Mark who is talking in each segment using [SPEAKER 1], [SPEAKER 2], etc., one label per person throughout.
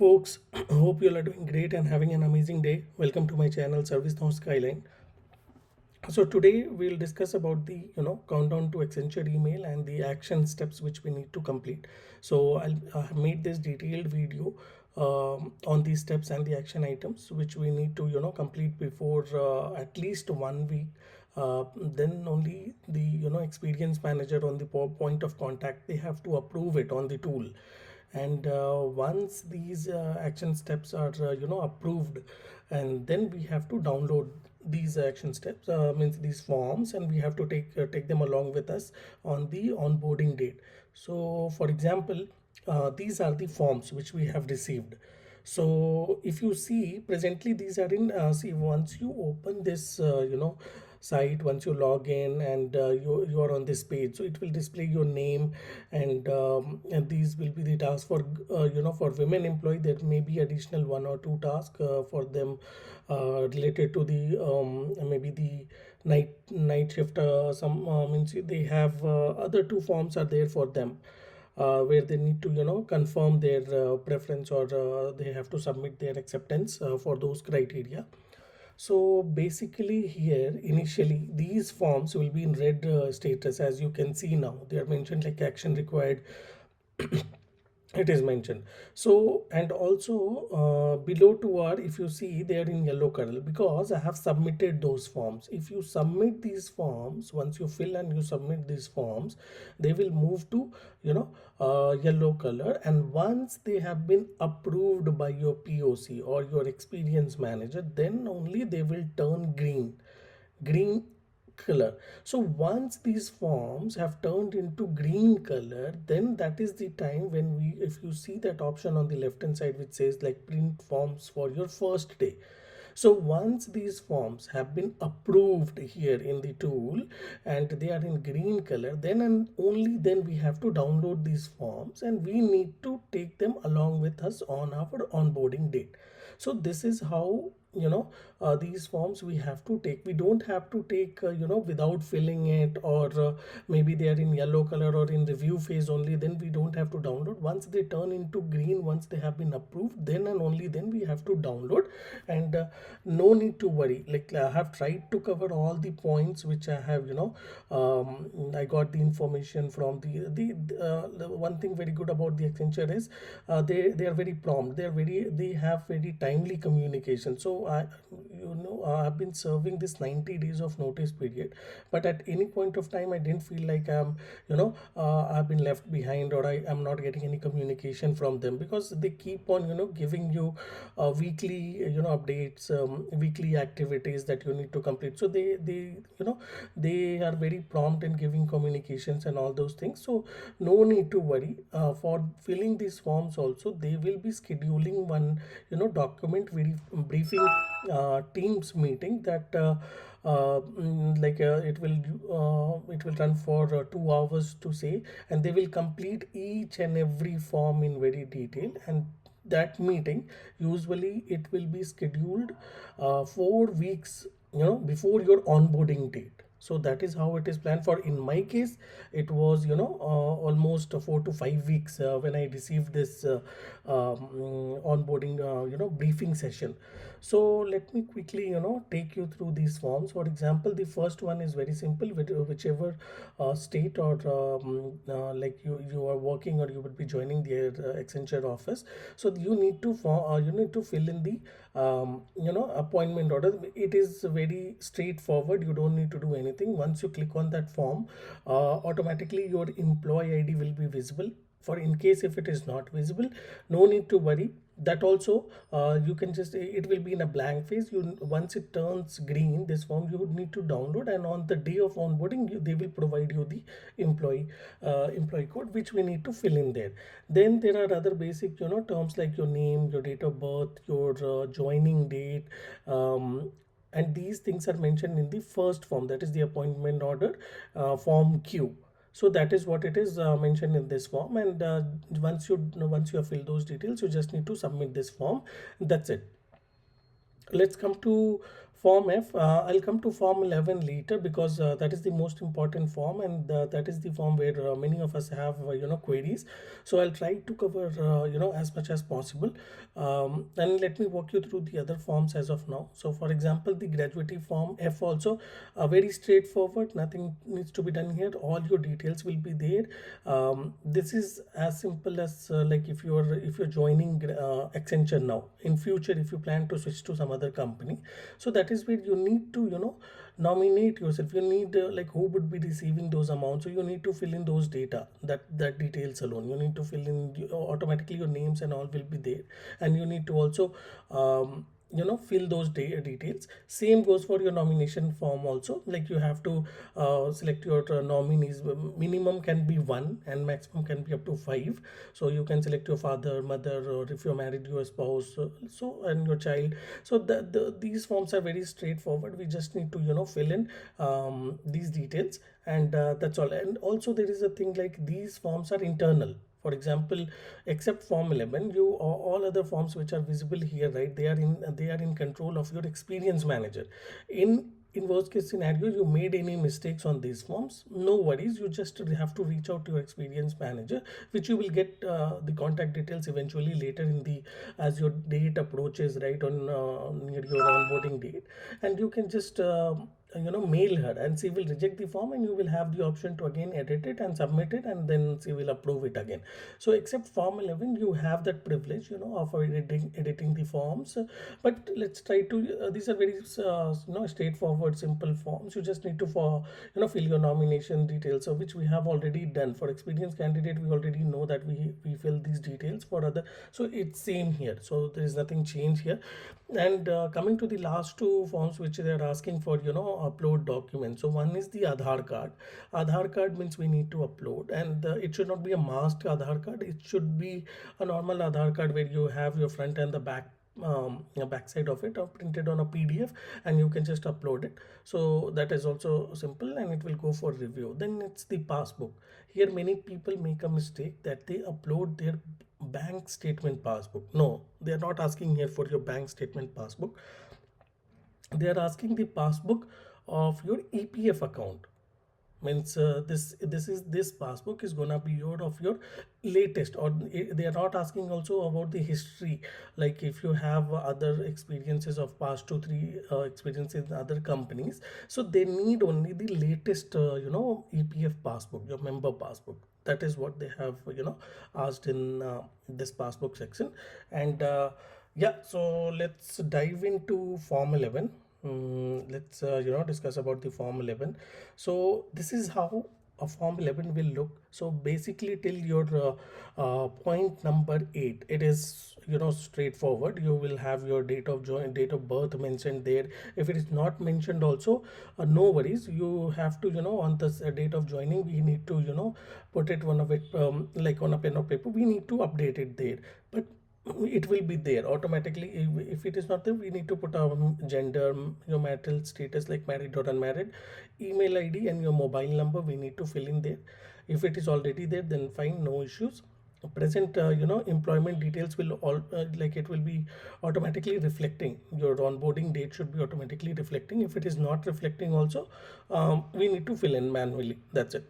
[SPEAKER 1] folks. Hope you all are doing great and having an amazing day. Welcome to my channel Service Now Skyline. So today we'll discuss about the countdown to Accenture email and the action steps which we need to complete. So I'll made this detailed video on these steps and the action items which we need to complete before at least 1 week. Then only the experience manager on the point of contact, they have to approve it on the tool. And once these action steps are approved, and then we have to download these action steps, means these forms, and we have to take them along with us on the onboarding date. So for example, these are the forms which we have received. So if you see presently, these are in see, once you open this site, once you log in and you are on this page, so it will display your name, and these will be the tasks for for women employee. There may be additional 1 or 2 tasks for them related to the maybe the night shift. Some means they have other 2 forms are there for them, where they need to confirm their preference, or they have to submit their acceptance for those criteria. So basically here initially these forms will be in red status. As you can see now, they are mentioned like action required. It is mentioned. So, and also below to are, if you see, they are in yellow color because I have submitted those forms. If you submit these forms, once you fill and you submit these forms, they will move to yellow color, and once they have been approved by your POC or your experience manager, then only they will turn green color. So once these forms have turned into green color, then that is the time when we, if you see that option on the left hand side which says like print forms for your first day. So once these forms have been approved here in the tool and they are in green color, then and only then we have to download these forms, and we need to take them along with us on our onboarding date. So this is how these forms we have to take. We don't have to take without filling it, or maybe they are in yellow color or in review phase only, then we don't have to download. Once they turn into green, once they have been approved, then and only then we have to download. And no need to worry, like I have tried to cover all the points which I have I got the information from the one thing very good about the Accenture is they are very prompt, they have very timely communication. So I've been serving this 90 days of notice period, but at any point of time I didn't feel like I've been left behind, or I am not getting any communication from them, because they keep on giving you weekly updates, weekly activities that you need to complete. So they are very prompt in giving communications and all those things. So no need to worry. For filling these forms also, they will be scheduling one document very briefing teams meeting that it will run for 2 hours to say, and they will complete each and every form in very detail. And that meeting, usually it will be scheduled 4 weeks before your onboarding date. So that is how it is planned. For in my case, it was almost 4 to 5 weeks when I received this onboarding briefing session. So let me quickly take you through these forms. For example, the first one is very simple. Whichever state or like you are working, or you will be joining the Accenture office, so you need to fill in the appointment order. It is very straightforward. You don't need to do anything. Once you click on that form, automatically your employee ID will be visible. For in case if it is not visible, no need to worry. That also you can just, it will be in a blank phase. You, once it turns green, this form you would need to download, and on the day of onboarding they will provide you the employee code, which we need to fill in there. Then there are other basic terms like your name, your date of birth, your joining date, and these things are mentioned in the first form, that is the appointment order, form Q. So that is what it is mentioned in this form. And once you have filled those details, you just need to submit this form. That's it. Let's come to Form F, I'll come to Form 11 later because that is the most important form, and that is the form where many of us have queries. So I'll try to cover as much as possible, and let me walk you through the other forms as of now. So for example, the Gratuity Form F also very straightforward, nothing needs to be done here. All your details will be there. This is as simple as like if you're joining Accenture now. In future, if you plan to switch to some other company, so that is where you need to nominate yourself. You need like who would be receiving those amounts, so you need to fill in those data, that details alone. You need to fill in automatically, your names and all will be there, and you need to also fill those details. Same goes for your nomination form also. Like you have to select your nominees. Minimum can be one and maximum can be up to five. So you can select your father, mother, or if you're married, your spouse, and your child. So these forms are very straightforward. We just need to fill in these details, and that's all. And also there is a thing like these forms are internal. For example, except Form 11, you all other forms which are visible here, right? They are in control of your experience manager. In worst case scenario, you made any mistakes on these forms, no worries. You just have to reach out to your experience manager, which you will get the contact details eventually later in the as your date approaches, right, on near your onboarding date, and you can just mail her, and she will reject the form, and you will have the option to again edit it and submit it, and then she will approve it again. So except Form 11, you have that privilege of editing the forms. But let's try to these are very straightforward, simple forms. You just need to fill your nomination details, so which we have already done. For experienced candidate, we already know that we fill these details. For other, so it's same here, so there is nothing change here. And coming to the last two forms which they are asking for, upload documents. So one is the Aadhaar card. Aadhaar card means we need to upload, and it should not be a masked Aadhaar card. It should be a normal Aadhaar card where you have your front and the back side of it, or printed on a PDF, and you can just upload it. So that is also simple, and it will go for review. Then it's the passbook. Here many people make a mistake that they upload their bank statement passbook. No, they are not asking here for your bank statement passbook. They are asking the passbook of your EPF account. Means this passbook is gonna be your latest, or they are not asking also about the history. Like if you have other experiences of past 2 3 experiences in other companies, so they need only the latest EPF passbook, your member passbook. That is what they have asked in this passbook section. And yeah, so let's dive into Form 11. Let's discuss about the Form 11. So this is how a Form 11 will look. So basically till your point number 8, it is straightforward. You will have your date of birth mentioned there. If it is not mentioned also, no worries. You have to on this date of joining, we need to put it one of it like on a pen or paper. We need to update it there, but it will be there automatically. If it is not there, we need to put our gender, your marital status like married or unmarried, email ID, and your mobile number we need to fill in there. If it is already there, then fine, no issues. Present employment details will all like it will be automatically reflecting. Your onboarding date should be automatically reflecting. If it is not reflecting also, we need to fill in manually. That's it.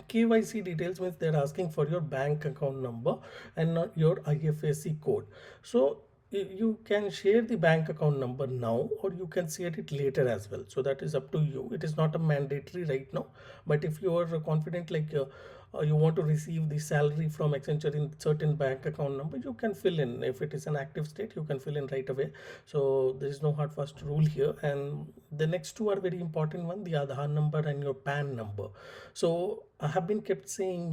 [SPEAKER 1] KYC details means they're asking for your bank account number and not your IFSC code. So you can share the bank account number now, or you can share it later as well. So that is up to you. It is not a mandatory right now, but if you are confident, like you want to receive the salary from Accenture in certain bank account number, you can fill in. If it is an active state, you can fill in right away. So there is no hard fast rule here. And the next two are very important one, the Aadhaar number and your PAN number. So I have been kept saying,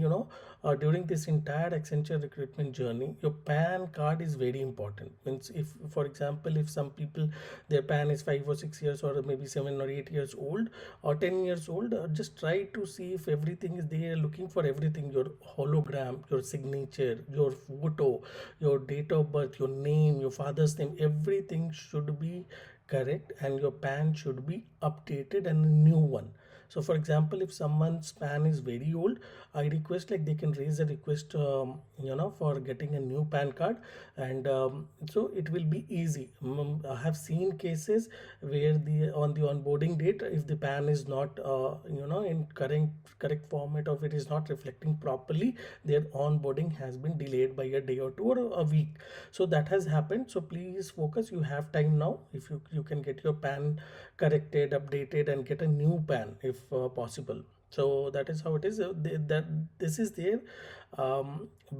[SPEAKER 1] during this entire Accenture recruitment journey, your PAN card is very important. Means if, for example, if some people, their PAN is 5 or 6 years, or maybe 7 or 8 years old, or 10 years old, just try to see if everything is there. Looking for everything, your hologram, your signature, your photo, your date of birth, your name, your father's name, everything should be correct, and your PAN should be updated and a new one. So for example, if someone's PAN is very old, I request like they can raise a request, for getting a new PAN card, and so it will be easy. I have seen cases where the on the onboarding date, if the PAN is not in correct format, or if it is not reflecting properly, their onboarding has been delayed by a day or two or a week. So that has happened. So please focus. You have time now. If you can get your PAN corrected, updated, and get a new PAN if possible. So that is how it is. That this is their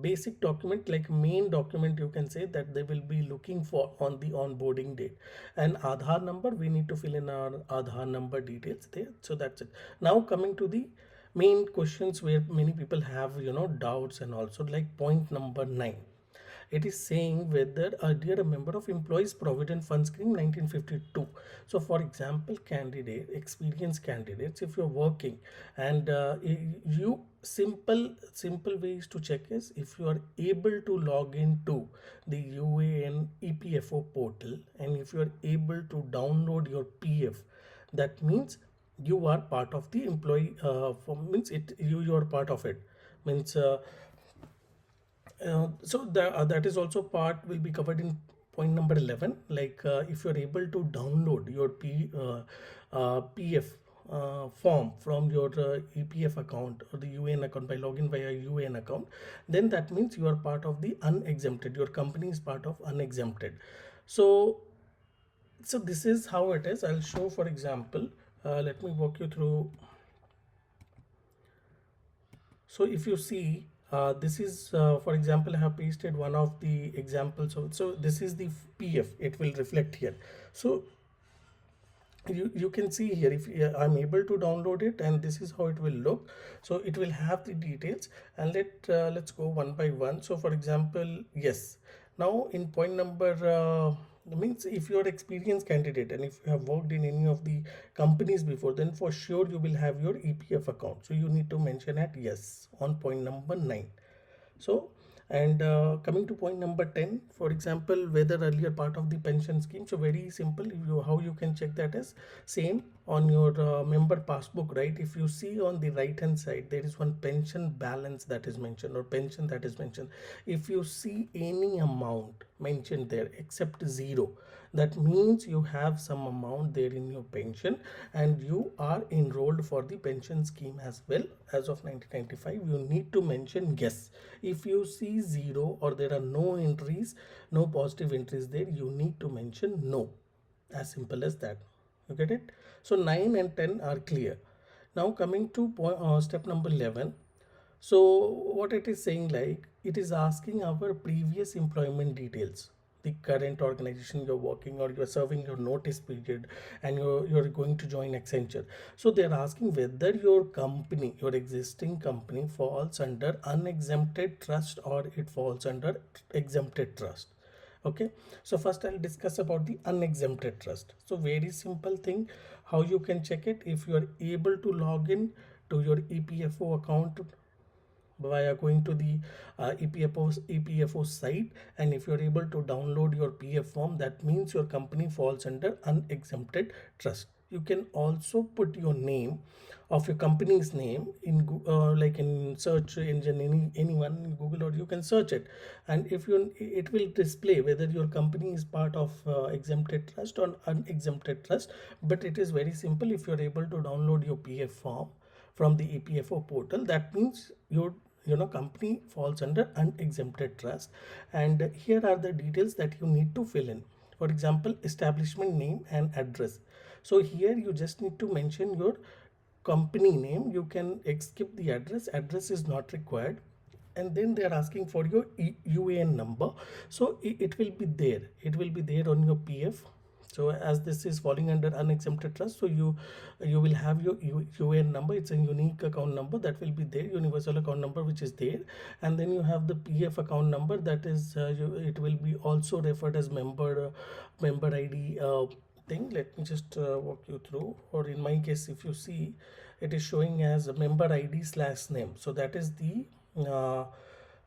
[SPEAKER 1] basic document, like main document, you can say, that they will be looking for on the onboarding date. And Aadhaar number, we need to fill in our Aadhaar number details there. So that's it. Now coming to the main questions where many people have doubts, and also like point number 9. It is saying whether dear a member of Employees Provident Fund Scheme 1952. So for example, experienced candidates, if you're working, and you simple ways to check is, if you are able to log into the UAN EPFO portal, and if you are able to download your PF, that means you are part of the employee, means it you are part of it, means that is also part will be covered in point number 11. Like if you're able to download your PF form from your EPF account or the UN account by login via UN account, then that means you are part of the unexempted. Your company is part of unexempted. So this is how it is. I'll show, for example, let me walk you through. So if you see, this is, for example, I have pasted one of the examples. So this is the PF, it will reflect here. So you can see here, if I'm able to download it, and this is how it will look. So it will have the details, and let's go one by one. So for example, yes, now in point number means if you're experienced candidate, and if you have worked in any of the companies before, then for sure you will have your EPF account. So you need to mention at yes on point number 9. So, and coming to point number 10, for example, whether earlier part of the pension scheme. So very simple. How you can check that is same on your member passbook, right? If you see on the right hand side, there is one pension balance that is mentioned, or pension that is mentioned. If you see any amount mentioned there except 0, that means you have some amount there in your pension, and you are enrolled for the pension scheme as well as of 1995. You need to mention yes. If you see 0, or there are no entries, no positive entries there, you need to mention no. As simple as that. You get it? So 9 and 10 are clear. Now coming to step number 11. So what it is saying, like it is asking our previous employment details, the current organization you're working, or you're serving your notice period, and you're going to join Accenture. So they're asking whether your company, your existing company, falls under unexempted trust, or it falls under exempted trust. Okay, so first I'll discuss about the unexempted trust. So very simple thing, how you can check it. If you are able to log in to your EPFO account via going to the EPFO site, and if you're able to download your PF form, that means your company falls under unexempted trust. You can also put your name of your company's name in like in search engine, anyone in Google, or you can search it, and if you it will display whether your company is part of exempted trust or unexempted trust. But it is very simple. If you're able to download your PF form from the EPFO portal, that means your company falls under unexempted trust. And here are the details that you need to fill in. For example, establishment name and address. So here you just need to mention your company name. You can skip the address is not required. And then they are asking for your UAN number. So it will be there on your PF. So as this is falling under unexempted trust, so you will have your UAN number. It's a unique account number that will be there, universal account number, which is there. And then you have the PF account number, that is it will be also referred as member ID thing. Let me just walk you through. Or in my case, if you see, it is showing as a member ID /name. So that is the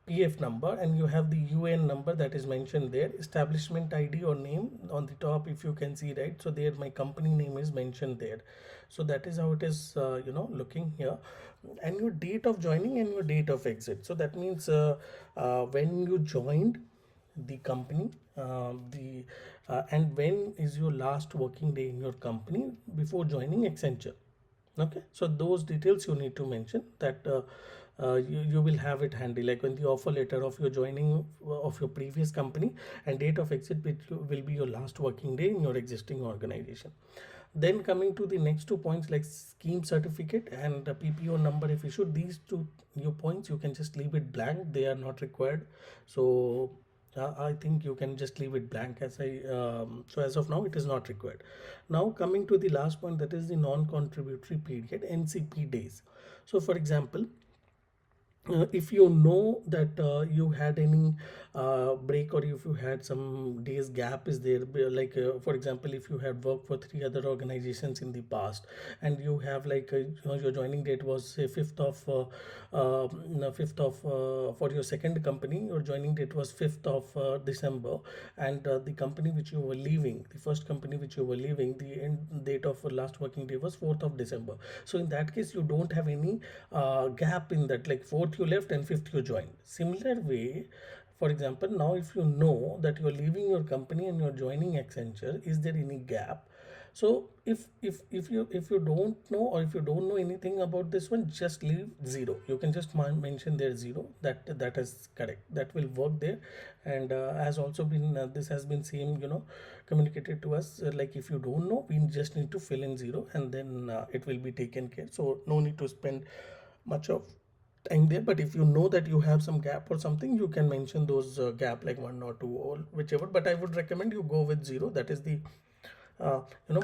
[SPEAKER 1] PF number, and you have the UN number that is mentioned there, establishment ID or name on the top, if you can see, right? So there my company name is mentioned there. So that is how it is, looking here. And your date of joining and your date of exit. So that means when you joined the company, the and when is your last working day in your company before joining Accenture. Okay, so those details you need to mention, that you will have it handy, like when the offer letter of your joining of your previous company and date of exit, which will be your last working day in your existing organization. Then coming to the next 2 points, like scheme certificate and the PPO number, if issued, these two new points you can just leave it blank, they are not required. So I think you can just leave it blank, as so as of now it is not required. Now coming to the last point, that is the non-contributory period, NCP days. So for example, if you know that you had any break, or if you had some days gap is there, like for example, if you had worked for 3 other organizations in the past, and you have like your joining date was say 5th of 5th of for your second company, your joining date was 5th of December, and the company which you were leaving, the first company which you were leaving, the end date of last working day was 4th of December. So in that case you don't have any gap in that, like 4th you left and 5th you joined. Similar way, for example, now if you know that you're leaving your company and you're joining Accenture, is there any gap? So if you don't know, or if you don't know anything about this one, just leave 0. You can just mention there 0. That is correct, that will work there. And has also been this has been same, communicated to us, like if you don't know, we just need to fill in 0, and then it will be taken care. So no need to spend much of time there. But if you know that you have some gap or something, you can mention those gap, like 1 or 2 or whichever, but I would recommend you go with 0. That is the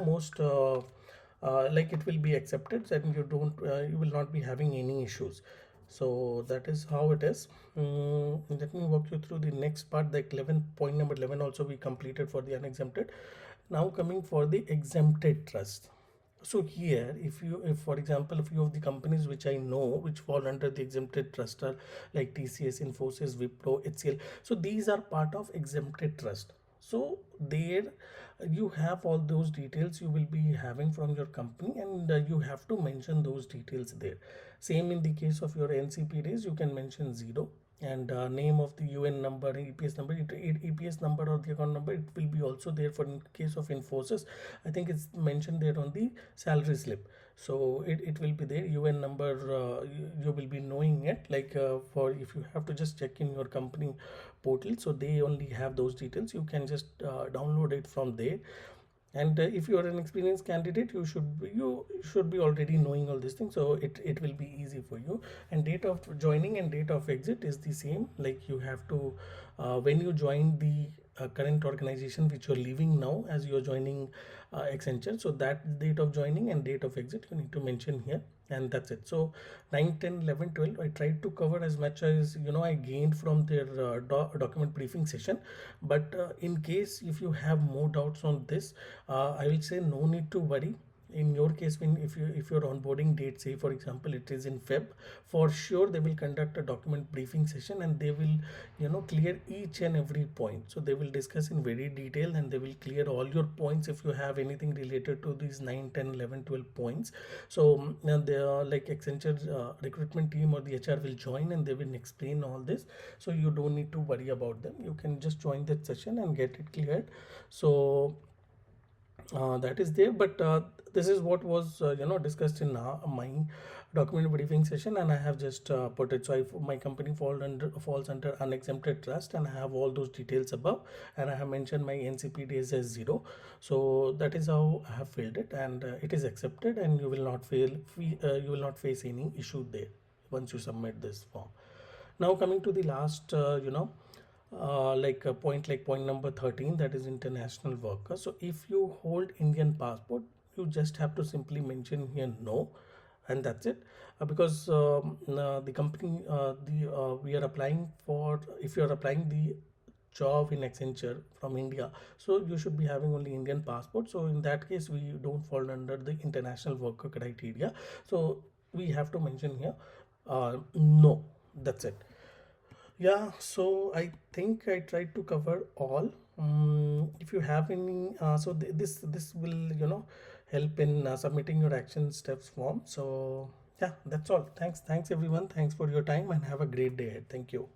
[SPEAKER 1] most like it will be accepted, and you will not be having any issues. So that is how it is. Let me walk you through the next part, the 11 point number 11 also we completed for the unexempted. Now coming for the exempted trust. So here, if for example, a few of the companies which I know which fall under the exempted trust are like TCS, Infosys, Wipro, HCL. So these are part of exempted trust. So there you have all those details you will be having from your company, and you have to mention those details there. Same in the case of your NCP days, you can mention 0, and name of the UN number, EPS number, EPS number or the account number, it will be also there. For in case of Infosys, I think it's mentioned there on the salary slip. So it will be there, UN number, you will be knowing it, like for if you have to just check in your company portal, so they only have those details, you can just download it from there. And if you are an experienced candidate, you should be already knowing all these things, so it will be easy for you. And date of joining and date of exit is the same, like you have to when you join the current organization which you're leaving now, as you're joining Accenture, so that date of joining and date of exit you need to mention here, and that's it. So 9, 10, 11, 12, I tried to cover as much as I gained from their document briefing session. But in case if you have more doubts on this, I will say no need to worry. In your case, when if your onboarding date, say for example it is in Feb, for sure they will conduct a document briefing session, and they will clear each and every point. So they will discuss in very detail, and they will clear all your points if you have anything related to these 9, 10, 11, 12 points. So they are like Accenture recruitment team or the HR will join, and they will explain all this, so you don't need to worry about them. You can just join that session and get it cleared. So that is there. But this is what was discussed in my document briefing session, and I have just put it. So my company falls under unexempted trust, and I have all those details above, and I have mentioned my NCP days as 0. So that is how I have filled it, and it is accepted, and you will not you will not face any issue there once you submit this form. Now coming to the last like a point, like point number 13, that is international worker. So if you hold Indian passport, you just have to simply mention here no, and that's it. Because the company the we are applying for, if you are applying the job in Accenture from India, so you should be having only Indian passport. So in that case we don't fall under the international worker criteria, so we have to mention here no, that's it. Yeah, so I think I tried to cover all. If you have any this will help in submitting your action steps form. So yeah, that's all. Thanks everyone. Thanks for your time and have a great day ahead. Thank you.